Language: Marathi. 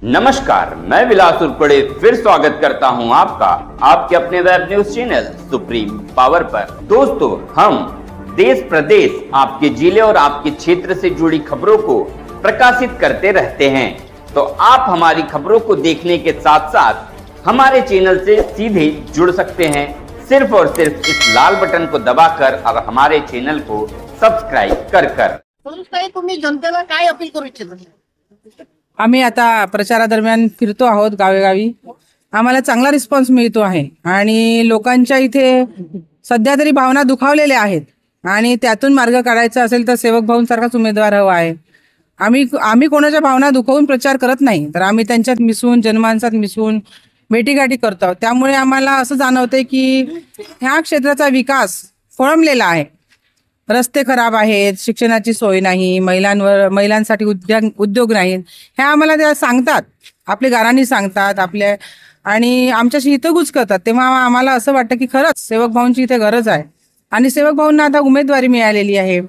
नमस्कार, मैं विलास उर्पड़े फिर स्वागत करता हूं आपका आपके अपने web news channel Supreme Power पर। दोस्तों, हम देश प्रदेश, आपके जिले और आपके क्षेत्र से जुड़ी खबरों को प्रकाशित करते रहते हैं। तो आप हमारी खबरों को देखने के साथ साथ हमारे चैनल से सीधे जुड़ सकते हैं, सिर्फ और सिर्फ इस लाल बटन को दबाकर और हमारे चैनल को सब्सक्राइब कर। तुम्ही जनतेला काय अपील करू इच्छिता? आम्ही आता प्रचारादरम्यान फिरतो आहोत गावेगावी। आम्हाला चांगला रिस्पॉन्स मिळतो आहे आणि लोकांच्या इथे सध्या तरी भावना दुखावलेल्या आहेत आणि त्यातून मार्ग काढायचा असेल तर सेवक भाऊंसारखाच उमेदवार हवा आहे। आम्ही कोणाच्या भावना दुखवून प्रचार करत नाही, तर आम्ही त्यांच्यात मिसळून जनमानसात मिसळून भेटीगाठी करतो। त्यामुळे आम्हाला असं जाणवते की ह्या क्षेत्राचा विकास खोळंबलेला आहे। रस्ते खराब आहेत, शिक्षणाची सोय नाही, महिलांसाठी उद्योग नाहीत, हे आम्हाला त्या सांगतात, आपले गारांनी सांगतात आपल्या, आणि आमच्याशी हितगुज करतात। तेव्हा आम्हाला असं वाटतं की खरंच सेवक भाऊंची इथे गरज आहे आणि सेवक भाऊंना आता उमेदवारी मिळालेली आहे।